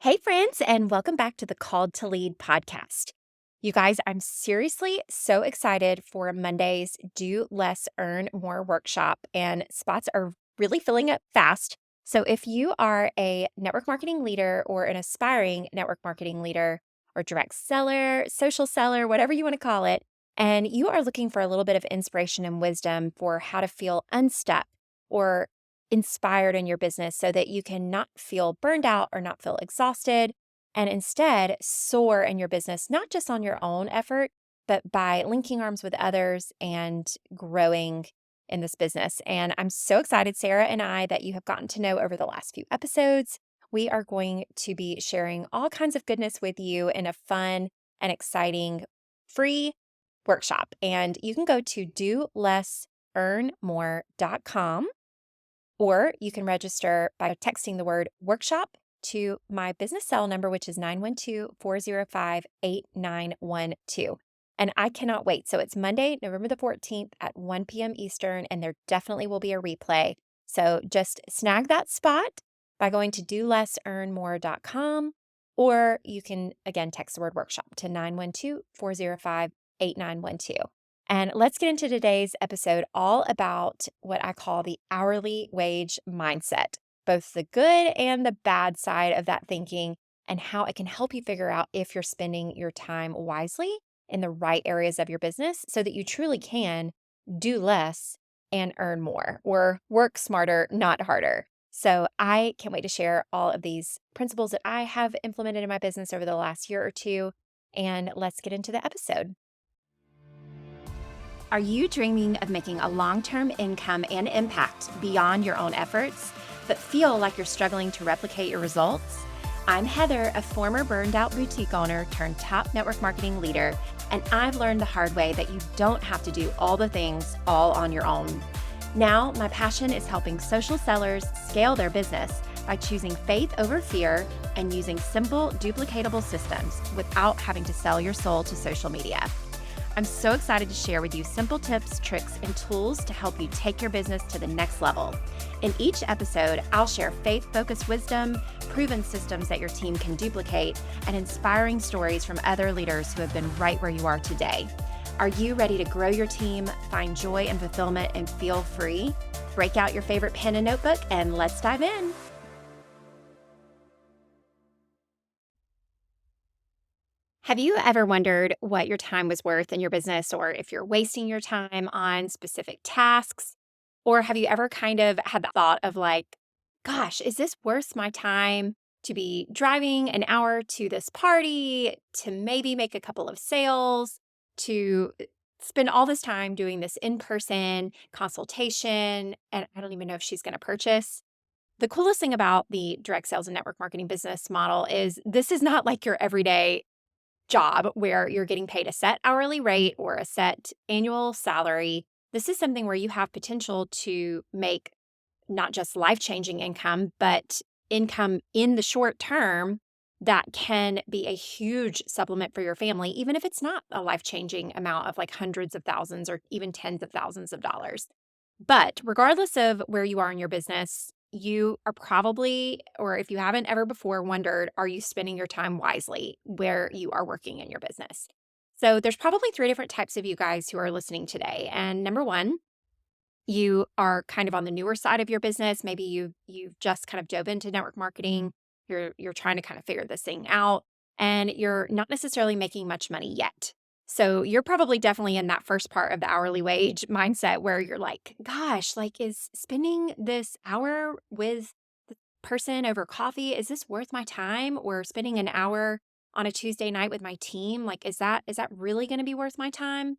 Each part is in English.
Hey, friends, and welcome back to the Called to Lead podcast. You guys, I'm seriously so excited for Monday's Do Less, Earn More workshop, and spots are really filling up fast. So, if you are a network marketing leader or an aspiring network marketing leader or direct seller, social seller, whatever you want to call it, and you are looking for a little bit of inspiration and wisdom for how to feel unstuck or inspired in your business so that you can not feel burned out or not feel exhausted and instead soar in your business, not just on your own effort, but by linking arms with others and growing in this business. And I'm so excited, Sarah and I, that you have gotten to know over the last few episodes. We are going to be sharing all kinds of goodness with you in a fun and exciting free workshop. And you can go to dolessearnmore.com or you can register by texting the word workshop to my business cell number, which is 912-405-8912. And I cannot wait. So it's Monday, November the 14th at 1 p.m. Eastern, and there definitely will be a replay. So just snag that spot by going to dolessearnmore.com, or you can, again, text the word workshop to 912-405-8912. And let's get into today's episode all about what I call the hourly wage mindset, both the good and the bad side of that thinking, and how it can help you figure out if you're spending your time wisely in the right areas of your business so that you truly can do less and earn more, or work smarter, not harder. So I can't wait to share all of these principles that I have implemented in my business over the last year or two. And let's get into the episode. Are you dreaming of making a long-term income and impact beyond your own efforts, but feel like you're struggling to replicate your results? I'm Heather, a former burned-out boutique owner turned top network marketing leader, and I've learned the hard way that you don't have to do all the things all on your own. Now, my passion is helping social sellers scale their business by choosing faith over fear and using simple, duplicatable systems without having to sell your soul to social media. I'm so excited to share with you simple tips, tricks, and tools to help you take your business to the next level. In each episode, I'll share faith-focused wisdom, proven systems that your team can duplicate, and inspiring stories from other leaders who have been right where you are today. Are you ready to grow your team, find joy and fulfillment, and feel free? Break out your favorite pen and notebook, and let's dive in. Have you ever wondered what your time was worth in your business, or if you're wasting your time on specific tasks? Or have you ever kind of had the thought of like, gosh, is this worth my time to be driving an hour to this party, to maybe make a couple of sales, to spend all this time doing this in-person consultation, and I don't even know if she's going to purchase? The coolest thing about the direct sales and network marketing business model is this is not like your everyday job where you're getting paid a set hourly rate or a set annual salary. This is something where you have potential to make not just life-changing income, but income in the short term that can be a huge supplement for your family, even if it's not a life-changing amount of like hundreds of thousands or even tens of thousands of dollars. But regardless of where you are in your business, you are probably, or if you haven't ever before wondered, are you spending your time wisely where you are working in your business? So there's probably three different types of you guys who are listening today. And number one, you are kind of on the newer side of your business. Maybe you've just kind of dove into network marketing. You're trying to kind of figure this thing out, and you're not necessarily making much money yet. So you're probably definitely in that first part of the hourly wage mindset where you're like, gosh, like is spending this hour with the person over coffee, is this worth my time? Or spending an hour on a Tuesday night with my team? Like, is that really going to be worth my time?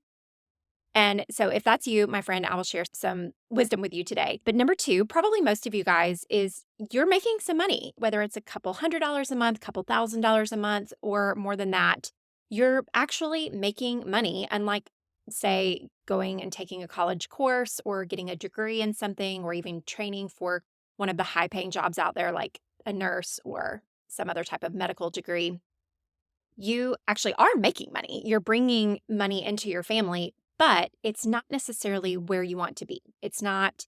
And so if that's you, my friend, I will share some wisdom with you today. But number two, probably most of you guys, is you're making some money, whether it's a couple $100 a month, couple $1,000 a month, or more than that. You're actually making money, unlike, say, going and taking a college course or getting a degree in something, or even training for one of the high paying jobs out there, like a nurse or some other type of medical degree. You actually are making money. You're bringing money into your family, but it's not necessarily where you want to be. It's not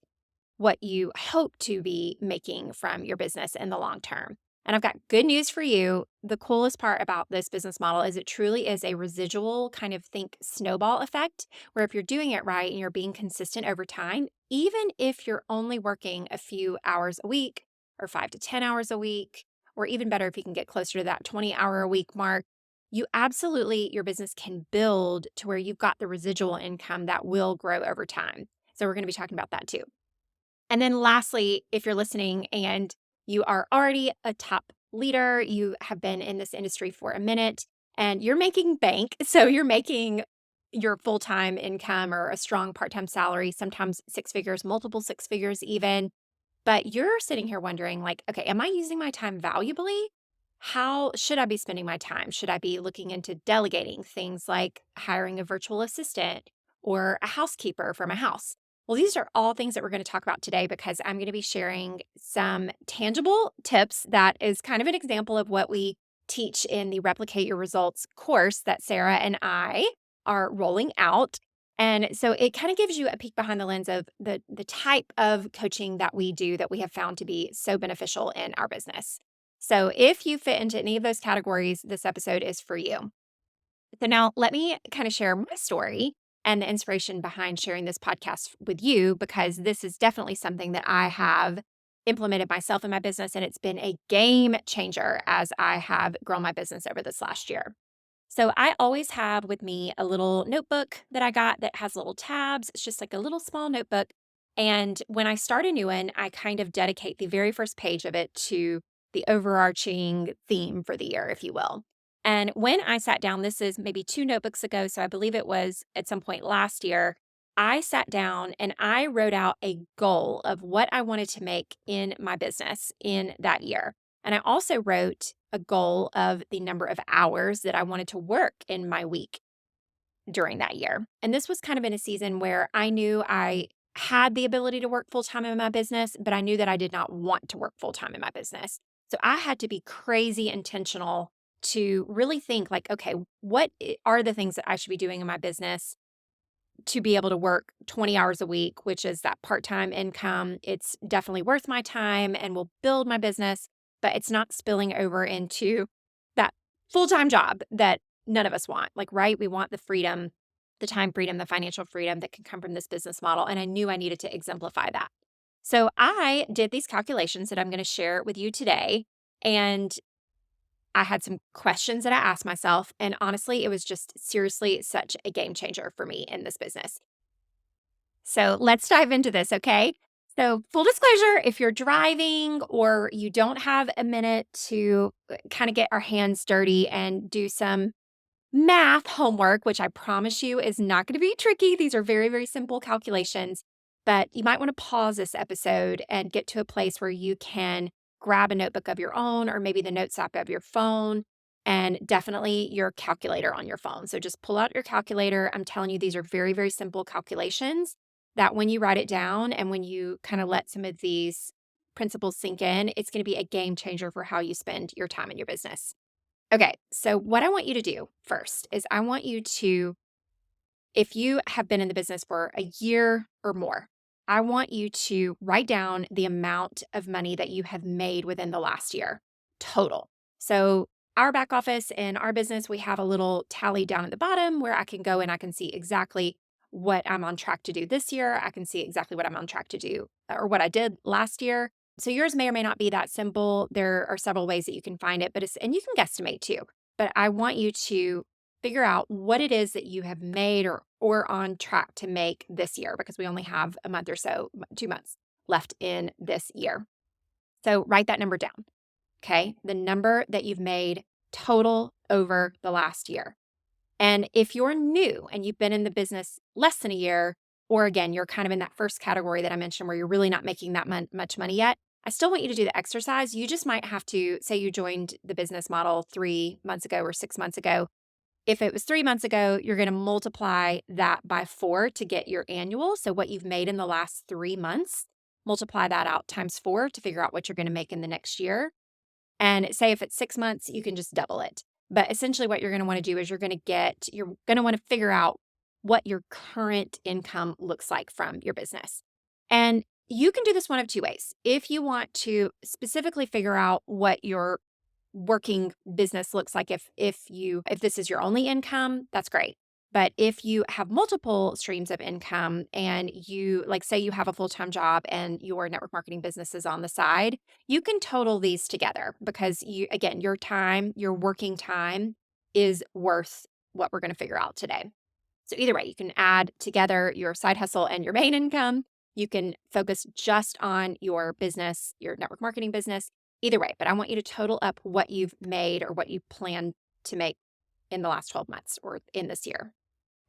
what you hope to be making from your business in the long term. And I've got good news for you. The coolest part about this business model is it truly is a residual kind of think snowball effect, where if you're doing it right and you're being consistent over time, even if you're only working a few hours a week or 5 to 10 hours a week, or even better, if you can get closer to that 20-hour a week mark, you absolutely, your business can build to where you've got the residual income that will grow over time. So we're going to be talking about that too. And then lastly, if you're listening and you are already a top leader, you have been in this industry for a minute and you're making bank. So you're making your full time income or a strong part time salary, sometimes six figures, multiple six figures, even. But you're sitting here wondering, like, okay, am I using my time valuably? How should I be spending my time? Should I be looking into delegating things like hiring a virtual assistant or a housekeeper for my house? Well, these are all things that we're going to talk about today because I'm going to be sharing some tangible tips that is kind of an example of what we teach in the Replicate Your Results course that Sarah and I are rolling out. And so it kind of gives you a peek behind the lens of the type of coaching that we do that we have found to be so beneficial in our business. So if you fit into any of those categories, this episode is for you. So now let me kind of share my story and the inspiration behind sharing this podcast with you, because this is definitely something that I have implemented myself in my business. And it's been a game changer as I have grown my business over this last year. So I always have with me a little notebook that I got that has little tabs. It's just like a little small notebook. And when I start a new one, I kind of dedicate the very first page of it to the overarching theme for the year, if you will. And when I sat down, this is maybe two notebooks ago, so I believe it was at some point last year, I sat down and I wrote out a goal of what I wanted to make in my business in that year. And I also wrote a goal of the number of hours that I wanted to work in my week during that year. And this was kind of in a season where I knew I had the ability to work full time in my business, but I knew that I did not want to work full time in my business. So I had to be crazy intentional to really think like, okay, are the things that I should be doing in my business to be able to work 20 hours a week, which is that part time income? It's definitely worth my time and will build my business, but it's not spilling over into that full time job that none of us want. Like, right? We want the freedom, the time freedom, the financial freedom that can come from this business model. And I knew I needed to exemplify that. So I did these calculations that I'm going to share with you today. And I had some questions that I asked myself. And honestly, it was just seriously such a game changer for me in this business. So let's dive into this, okay? So, full disclosure, if you're driving or you don't have a minute to kind of get our hands dirty and do some math homework, which I promise you is not going to be tricky. These are very, very simple calculations, but you might want to pause this episode and get to a place where you can grab a notebook of your own or maybe the notes app of your phone, and definitely your calculator on your phone. So just pull out your calculator. I'm telling you, these are very, very simple calculations that when you write it down and when you kind of let some of these principles sink in, it's going to be a game changer for how you spend your time in your business. Okay, so what I want you to do first is I want you to, if you have been in the business for a year or more, I want you to write down the amount of money that you have made within the last year total. So, our back office in our business, we have a little tally down at the bottom where I can go and I can see exactly what I'm on track to do this year. I can see exactly what I'm on track to do or what I did last year. So yours may or may not be that simple. There are several ways that you can find it, and you can guesstimate too. But I want you to figure out what it is that you have made or on track to make this year, because we only have a month or so, 2 months left in this year. So write that number down. Okay. The number that you've made total over the last year. And if you're new and you've been in the business less than a year, or again, you're kind of in that first category that I mentioned where you're really not making that much money yet, I still want you to do the exercise. You just might have to say you joined the business model 3 months ago or 6 months ago. If it was 3 months ago, you're going to multiply that by 4 to get your annual. So what you've made in the last 3 months, multiply that out times 4 to figure out what you're going to make in the next year. And say if it's 6 months, you can just double it. But essentially what you're going to want to do is you're going to want to figure out what your current income looks like from your business. And You can do this one of two ways. If you want to specifically figure out what your working business looks like, if this is your only income, that's great. But if you have multiple streams of income and you, like, say you have a full-time job and your network marketing business is on the side, you can total these together because again, your time, your working time is worth what we're going to figure out today. So either way, you can add together your side hustle and your main income. You can focus just on your business, your network marketing business, either way. But I want you to total up what you've made or what you plan to make in the last 12 months or in this year.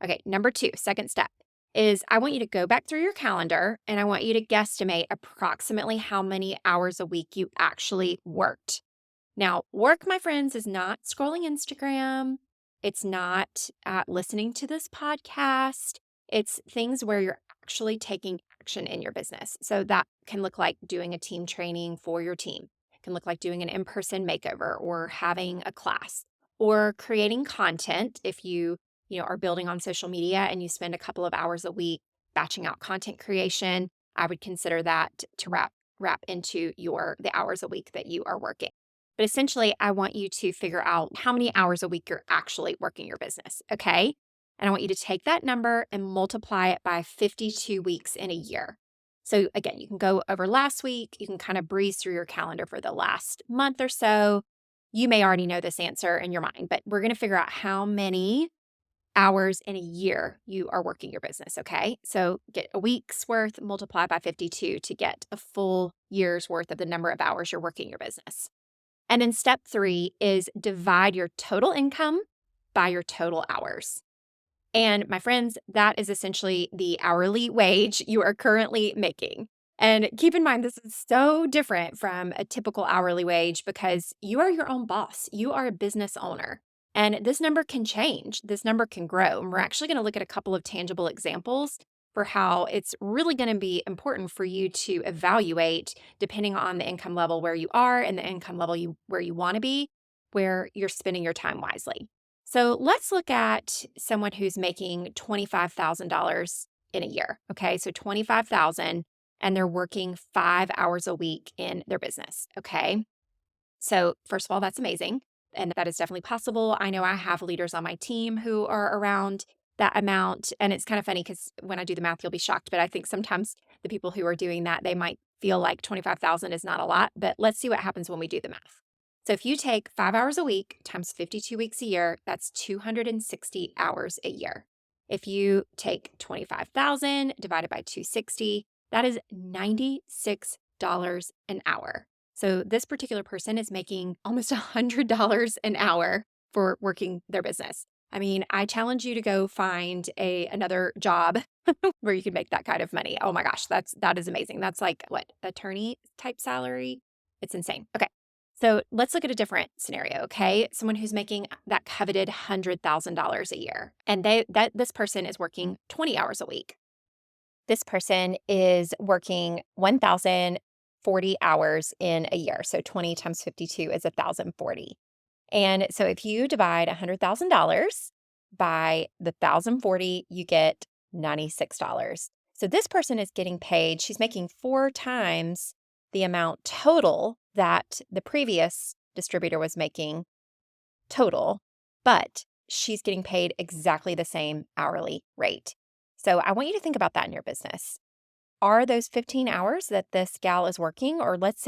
Okay, number two, second step is I want you to go back through your calendar and I want you to guesstimate approximately how many hours a week you actually worked. Now, work, my friends, is not scrolling Instagram. It's not listening to this podcast. It's things where you're actually taking action in your business. So that can look like doing a team training for your team. It can look like doing an in-person makeover or having a class or creating content. If you are building on social media and you spend a couple of hours a week batching out content creation, I would consider that to wrap into the hours a week that you are working. But essentially, I want you to figure out how many hours a week you're actually working your business, okay? And I want you to take that number and multiply it by 52 weeks in a year. So again, you can go over last week, you can kind of breeze through your calendar for the last month or so. You may already know this answer in your mind, but we're going to figure out how many hours in a year you are working your business, okay? So get a week's worth, multiply by 52 to get a full year's worth of the number of hours you're working your business. And then step three is divide your total income by your total hours. And my friends, that is essentially the hourly wage you are currently making. And keep in mind, this is so different from a typical hourly wage because you are your own boss. You are a business owner. And this number can change. This number can grow. And we're actually going to look at a couple of tangible examples for how it's really going to be important for you to evaluate, depending on the income level where you are and the income level where you want to be, where you're spending your time wisely. So let's look at someone who's making $25,000 in a year. Okay, so 25,000, and they're working 5 hours a week in their business. Okay, so first of all, that's amazing, and that is definitely possible. I know I have leaders on my team who are around that amount, and it's kind of funny because when I do the math, you'll be shocked. But I think sometimes the people who are doing that, they might feel like 25,000 is not a lot. But let's see what happens when we do the math. So if you take 5 hours a week times 52 weeks a year, that's 260 hours a year. If you take 25,000 divided by 260, that is $96 an hour. So this particular person is making almost $100 an hour for working their business. I mean, I challenge you to go find another job where you can make that kind of money. Oh my gosh, that is amazing. That's like what, attorney type salary? It's insane. Okay. So let's look at a different scenario, okay? Someone who's making that coveted $100,000 a year, and this person is working 20 hours a week. This person is working 1,040 hours in a year. So 20 times 52 is 1,040. And so if you divide $100,000 by the 1,040, you get $96. So this person is getting paid, she's making 4 times the amount total that the previous distributor was making total, but she's getting paid exactly the same hourly rate. So I want you to think about that in your business. Are those 15 hours that this gal is working, or let's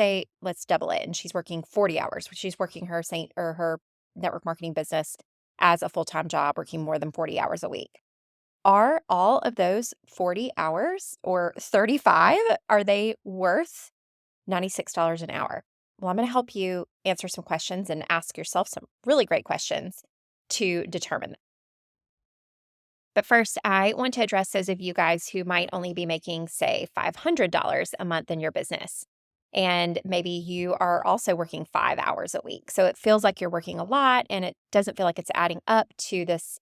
double it and she's working 40 hours, she's working her Seint or her network marketing business as a full-time job, working more than 40 hours a week. Are all of those 40 hours or 35, are they worth $96 an hour? Well, I'm going to help you answer some questions and ask yourself some really great questions to determine that. But first, I want to address those of you guys who might only be making, say, $500 a month in your business. And maybe you are also working 5 hours a week. So it feels like you're working a lot and it doesn't feel like it's adding up to this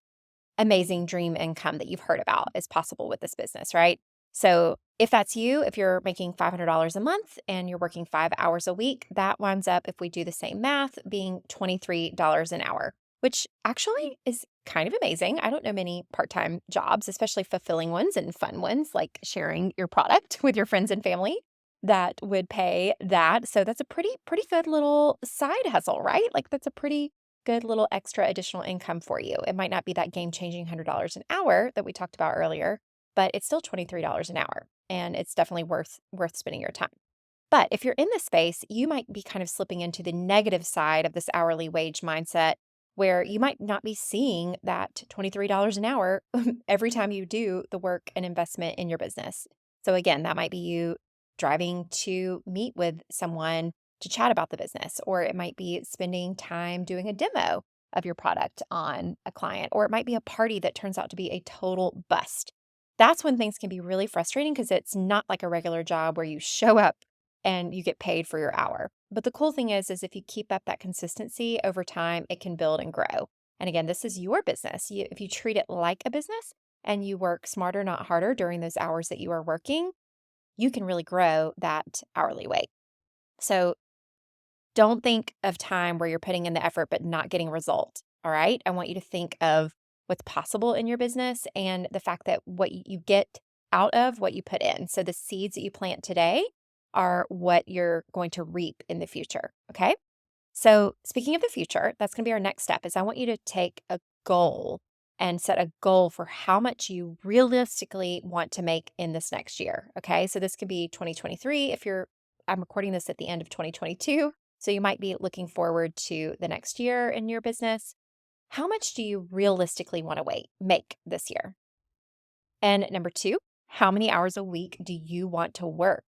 amazing dream income that you've heard about is possible with this business, right? So if that's you, if you're making $500 a month and you're working 5 hours a week, that winds up, if we do the same math, being $23 an hour, which actually is kind of amazing. I don't know many part-time jobs, especially fulfilling ones and fun ones, like sharing your product with your friends and family that would pay that. So that's a pretty good little side hustle, right? Like that's a pretty good little extra additional income for you. It might not be that game-changing $100 an hour that we talked about earlier, but it's still $23 an hour, and it's definitely worth spending your time. But if you're in this space, you might be kind of slipping into the negative side of this hourly wage mindset where you might not be seeing that $23 an hour every time you do the work and investment in your business. So, again, that might be you driving to meet with someone to chat about the business, or it might be spending time doing a demo of your product on a client, or it might be a party that turns out to be a total bust. That's when things can be really frustrating because it's not like a regular job where you show up and you get paid for your hour. But the cool thing is if you keep up that consistency over time, it can build and grow. And again, this is your business. If you treat it like a business and you work smarter, not harder during those hours that you are working, you can really grow that hourly rate. So don't think of time where you're putting in the effort but not getting result. All right. I want you to think of what's possible in your business and the fact that what you get out of what you put in. So the seeds that you plant today are what you're going to reap in the future. Okay. So speaking of the future, that's going to be our next step is I want you to take a goal and set a goal for how much you realistically want to make in this next year. Okay. So this could be 2023 if I'm recording this at the end of 2022. So you might be looking forward to the next year in your business. How much do you realistically want to make this year? And number two, how many hours a week do you want to work?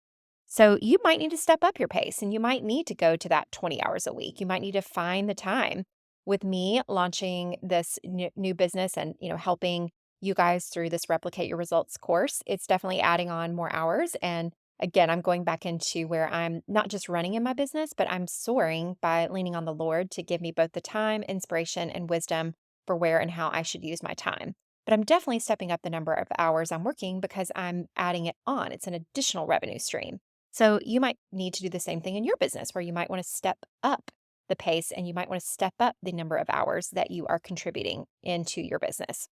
So you might need to step up your pace and you might need to go to that 20 hours a week. You might need to find the time. With me launching this new business and, helping you guys through this replicate your results course, it's definitely adding on more hours. And again, I'm going back into where I'm not just running in my business, but I'm soaring by leaning on the Lord to give me both the time, inspiration, and wisdom for where and how I should use my time. But I'm definitely stepping up the number of hours I'm working because I'm adding it on. It's an additional revenue stream. So you might need to do the same thing in your business where you might want to step up the pace and you might want to step up the number of hours that you are contributing into your business.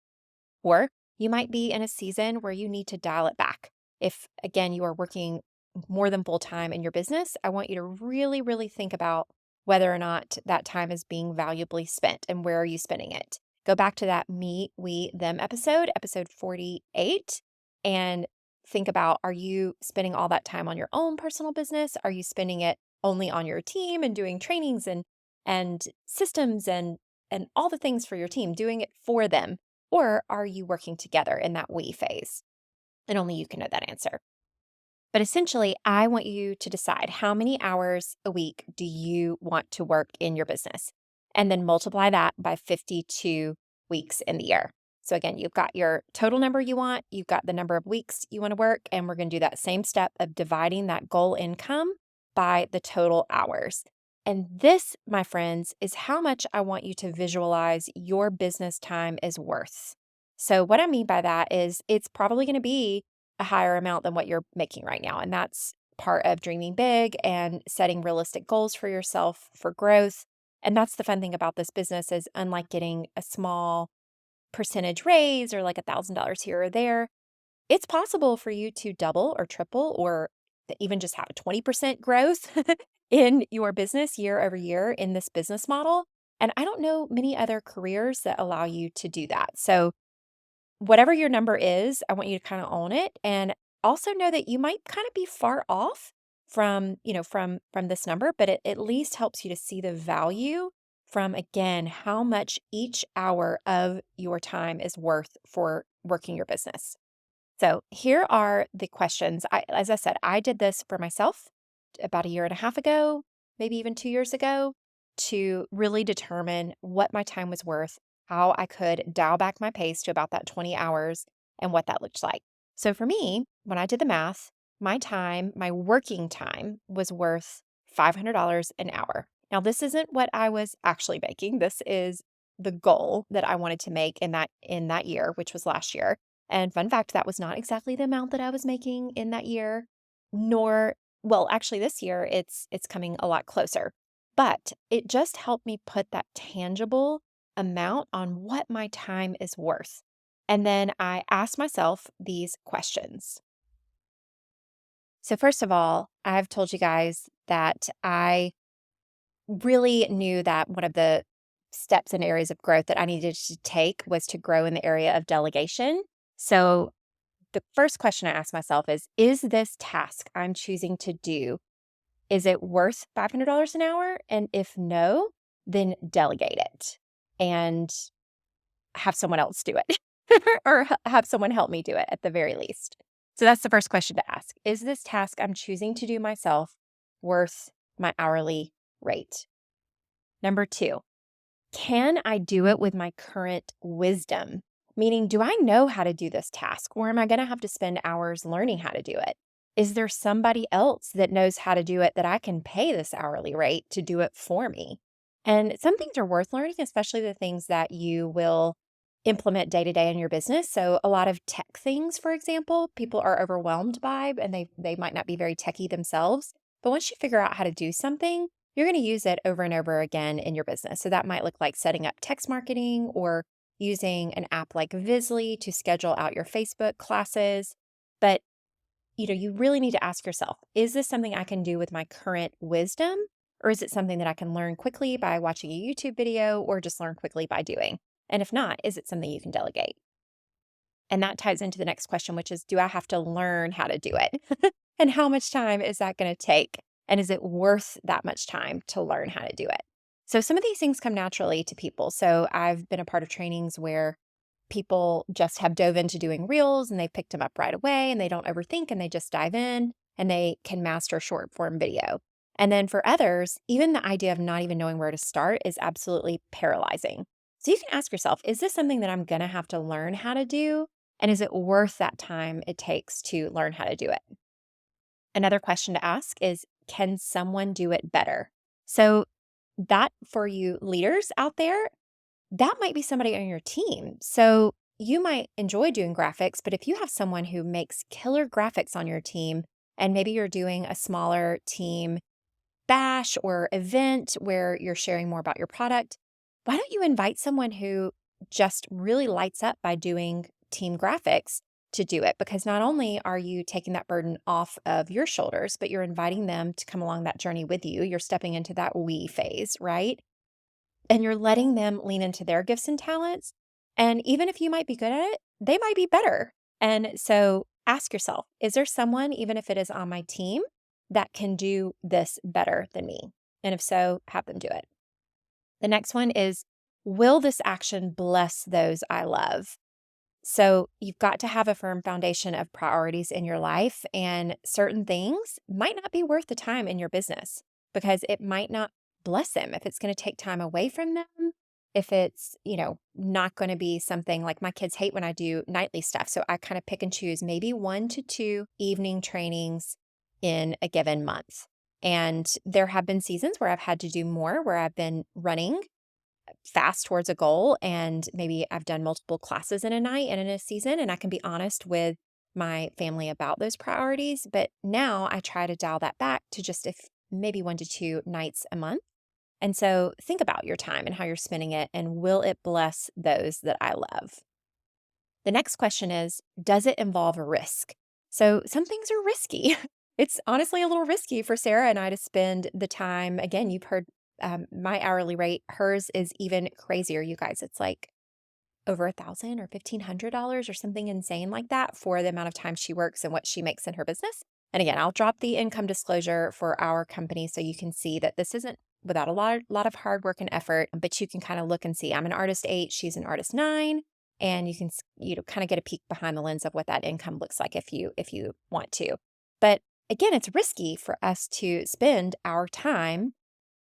Or you might be in a season where you need to dial it back. If, again, you are working more than full time in your business, I want you to really, really think about whether or not that time is being valuably spent and where are you spending it. Go back to that me, we, them episode 48, and think about, are you spending all that time on your own personal business? Are you spending it only on your team and doing trainings and systems and all the things for your team, doing it for them? Or are you working together in that we phase? And only you can know that answer. But essentially, I want you to decide how many hours a week do you want to work in your business? And then multiply that by 52 weeks in the year. So again, you've got your total number you want, you've got the number of weeks you want to work, and we're going to do that same step of dividing that goal income by the total hours. And this, my friends, is how much I want you to visualize your business time is worth. So, what I mean by that is it's probably going to be a higher amount than what you're making right now. And that's part of dreaming big and setting realistic goals for yourself for growth. And that's the fun thing about this business is unlike getting a small percentage raise or like $1,000 here or there, it's possible for you to double or triple or even just have a 20% growth in your business year over year in this business model. And I don't know many other careers that allow you to do that. So whatever your number is, I want you to kind of own it and also know that you might kind of be far off from this number, but it at least helps you to see the value from again how much each hour of your time is worth for working your business. So, here are the questions. As I said, I did this for myself about a year and a half ago, maybe even 2 years ago, to really determine what my time was worth, how I could dial back my pace to about that 20 hours, and what that looks like. So, for me, when I did the math, my time, my working time, was worth $500 an hour. Now, this isn't what I was actually making. This is the goal that I wanted to make in that year, which was last year. And fun fact, that was not exactly the amount that I was making in that year, nor well, actually this year it's coming a lot closer. But it just helped me put that tangible amount on what my time is worth. And then I ask myself these questions. So, first of all, I've told you guys that I really knew that one of the steps and areas of growth that I needed to take was to grow in the area of delegation. So, the first question I ask myself is this task I'm choosing to do, is it worth $500 an hour? And if no, then delegate it and have someone else do it or have someone help me do it at the very least. So that's the first question to ask. Is this task I'm choosing to do myself worth my hourly rate? Number two, can I do it with my current wisdom? Meaning, do I know how to do this task, or am I going to have to spend hours learning how to do it? Is there somebody else that knows how to do it that I can pay this hourly rate to do it for me? And some things are worth learning, especially the things that you will implement day to day in your business. So, a lot of tech things, for example, people are overwhelmed by, and they might not be very techy themselves. But once you figure out how to do something, you're going to use it over and over again in your business. So that might look like setting up text marketing or using an app like Visly to schedule out your Facebook classes. But you really need to ask yourself, is this something I can do with my current wisdom? Or is it something that I can learn quickly by watching a YouTube video or just learn quickly by doing? And if not, is it something you can delegate? And that ties into the next question, which is, do I have to learn how to do it? And how much time is that going to take? And is it worth that much time to learn how to do it? So some of these things come naturally to people. So I've been a part of trainings where people just have dove into doing reels and they picked them up right away and they don't overthink and they just dive in and they can master short form video. And then for others, even the idea of not even knowing where to start is absolutely paralyzing. So you can ask yourself, is this something that I'm going to have to learn how to do? And is it worth that time it takes to learn how to do it? Another question to ask is, can someone do it better? So that for you leaders out there, that might be somebody on your team. So you might enjoy doing graphics, but if you have someone who makes killer graphics on your team, and maybe you're doing a smaller team bash or event where you're sharing more about your product, why don't you invite someone who just really lights up by doing team graphics to do it? Because not only are you taking that burden off of your shoulders, but you're inviting them to come along that journey with you. You're stepping into that we phase, right? And you're letting them lean into their gifts and talents. And even if you might be good at it, they might be better. And so ask yourself, is there someone, even if it is on my team, that can do this better than me? And if so, have them do it. The next one is, will this action bless those I love? So you've got to have a firm foundation of priorities in your life, and certain things might not be worth the time in your business because it might not bless them if it's going to take time away from them. If it's, not going to be something like my kids hate when I do nightly stuff. So I kind of pick and choose maybe 1 to 2 evening trainings in a given month. And there have been seasons where I've had to do more, where I've been running fast towards a goal and maybe I've done multiple classes in a night and in a season, and I can be honest with my family about those priorities. But now I try to dial that back to just if maybe 1 to 2 nights a month. And so think about your time and how you're spending it, and will it bless those that I love? The next question is, does it involve a risk? So some things are risky. It's honestly a little risky for Sarah and I to spend the time. Again, you've heard my hourly rate. Hers is even crazier, you guys. It's like over $1,000 or $1,500 or something insane like that for the amount of time she works and what she makes in her business. And again, I'll drop the income disclosure for our company so you can see that this isn't without a lot of hard work and effort, but you can kind of look and see. I'm an artist 8, she's an artist 9, and you can kind of get a peek behind the lens of what that income looks like if you want to. But again, it's risky for us to spend our time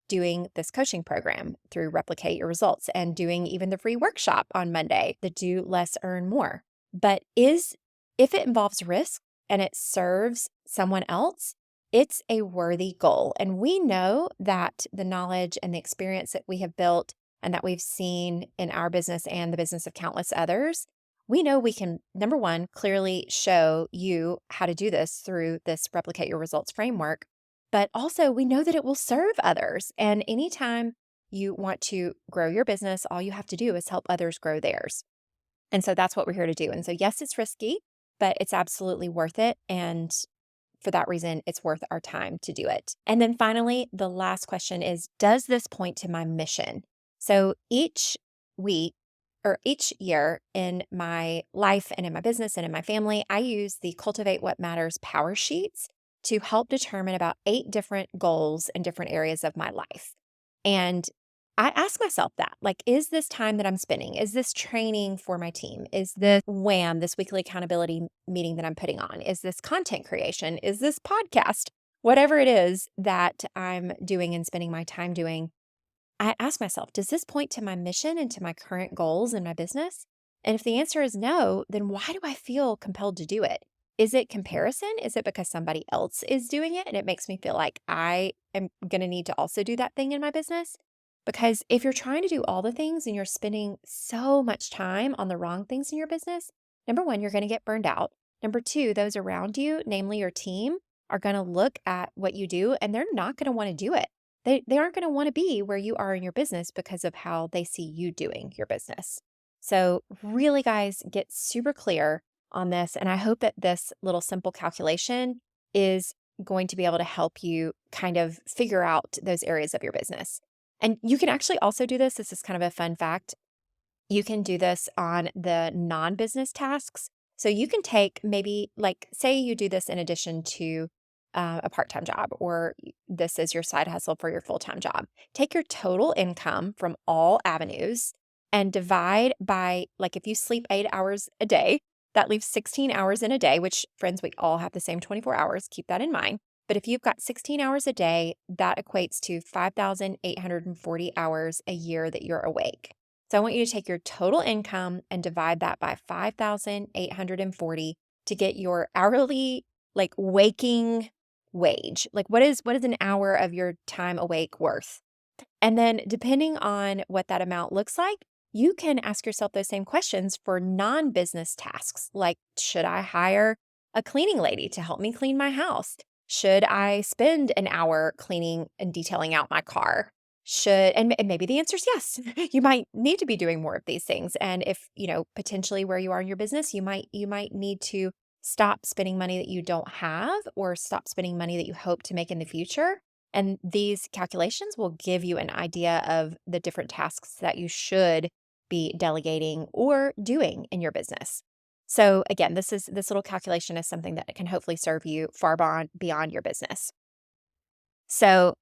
doing this coaching program through Replicate Your Results and doing even the free workshop on Monday, the Do Less, Earn More. But if it involves risk and it serves someone else, it's a worthy goal. And we know that the knowledge and the experience that we have built and that we've seen in our business and the business of countless others, we know we can, number one, clearly show you how to do this through this Replicate Your Results framework. But also, we know that it will serve others. And anytime you want to grow your business, all you have to do is help others grow theirs. And so that's what we're here to do. And so, yes, it's risky, but it's absolutely worth it. And for that reason, it's worth our time to do it. And then finally, the last question is, does this point to my mission? So each week or each year in my life and in my business and in my family, I use the Cultivate What Matters power sheets to help determine about 8 different goals in different areas of my life. And I ask myself that, like, is this time that I'm spending? Is this training for my team? Is this WHAM, this weekly accountability meeting that I'm putting on? Is this content creation? Is this podcast? Whatever it is that I'm doing and spending my time doing, I ask myself, does this point to my mission and to my current goals in my business? And if the answer is no, then why do I feel compelled to do it? Is it comparison? Is it because somebody else is doing it and it makes me feel like I am going to need to also do that thing in my business? Because if you're trying to do all the things and you're spending so much time on the wrong things in your business, number one, you're going to get burned out. Number two, those around you, namely your team, are going to look at what you do and they're not going to want to do it. They aren't going to want to be where you are in your business because of how they see you doing your business. So really, guys, get super clear on this. And I hope that this little simple calculation is going to be able to help you kind of figure out those areas of your business. And you can actually also do this. This is kind of a fun fact. You can do this on the non-business tasks. So you can take maybe, like, say you do this in addition to a part-time job, or this is your side hustle for your full-time job. Take your total income from all avenues and divide by, like, if you sleep 8 hours a day, that leaves 16 hours in a day, which, friends, we all have the same 24 hours. Keep that in mind. But if you've got 16 hours a day, that equates to 5,840 hours a year that you're awake. So I want you to take your total income and divide that by 5,840 to get your hourly, like, waking wage. Like, what is an hour of your time awake worth? And then depending on what that amount looks like, you can ask yourself those same questions for non-business tasks. Like, should I hire a cleaning lady to help me clean my house? Should I spend an hour cleaning and detailing out my car? And maybe the answer is yes. You might need to be doing more of these things. And if, potentially where you are in your business, you might need to stop spending money that you don't have or stop spending money that you hope to make in the future. And these calculations will give you an idea of the different tasks that you should be delegating or doing in your business. So again, this little calculation is something that can hopefully serve you far beyond your business. So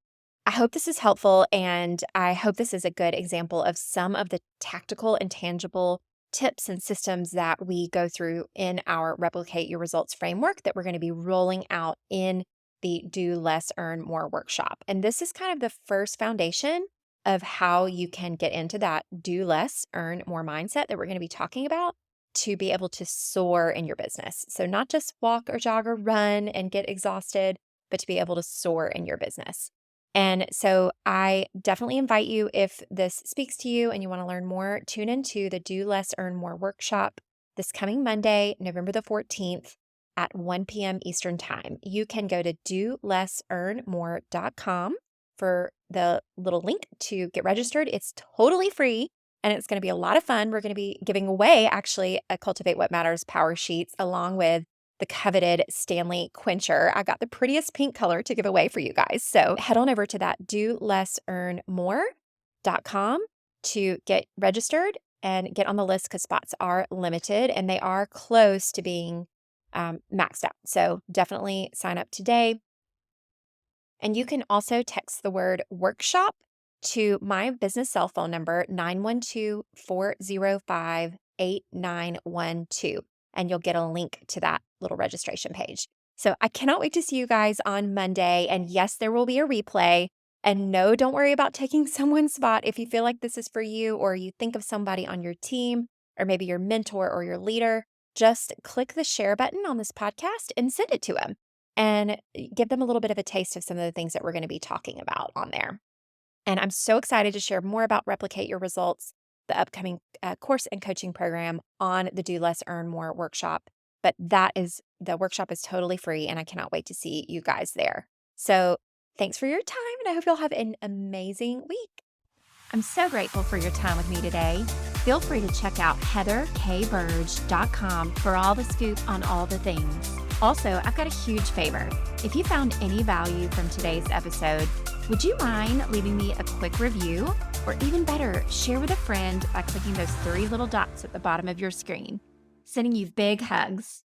I hope this is helpful, and I hope this is a good example of some of the tactical and tangible tips and systems that we go through in our Replicate Your Results framework that we're going to be rolling out in the Do Less, Earn More workshop. And this is kind of the first foundation of how you can get into that do less, earn more mindset that we're going to be talking about to be able to soar in your business. So not just walk or jog or run and get exhausted, but to be able to soar in your business. And so I definitely invite you, if this speaks to you and you want to learn more, tune into the Do Less, Earn More workshop this coming Monday, November the 14th at 1 p.m. Eastern Time. You can go to dolessearnmore.com for the little link to get registered. It's totally free and it's going to be a lot of fun. We're going to be giving away actually a Cultivate What Matters power sheets along with the coveted Stanley Quencher. I got the prettiest pink color to give away for you guys. So head on over to that dolessearnmore.com to get registered and get on the list because spots are limited and they are close to being maxed out. So definitely sign up today. And you can also text the word workshop to my business cell phone number, 912-405-8912. And you'll get a link to that little registration page. So I cannot wait to see you guys on Monday. And yes, there will be a replay. And no, don't worry about taking someone's spot. If you feel like this is for you, or you think of somebody on your team, or maybe your mentor or your leader, just click the share button on this podcast and send it to them and give them a little bit of a taste of some of the things that we're going to be talking about on there. And I'm so excited to share more about Replicate Your Results, the upcoming course and coaching program on the Do Less, Earn More workshop. But the workshop is totally free, and I cannot wait to see you guys there. So thanks for your time, and I hope you'll have an amazing week. I'm so grateful for your time with me today. Feel free to check out heatherkburge.com for all the scoop on all the things. Also, I've got a huge favor. If you found any value from today's episode, would you mind leaving me a quick review? Or even better, share with a friend by clicking those 3 little dots at the bottom of your screen. Sending you big hugs.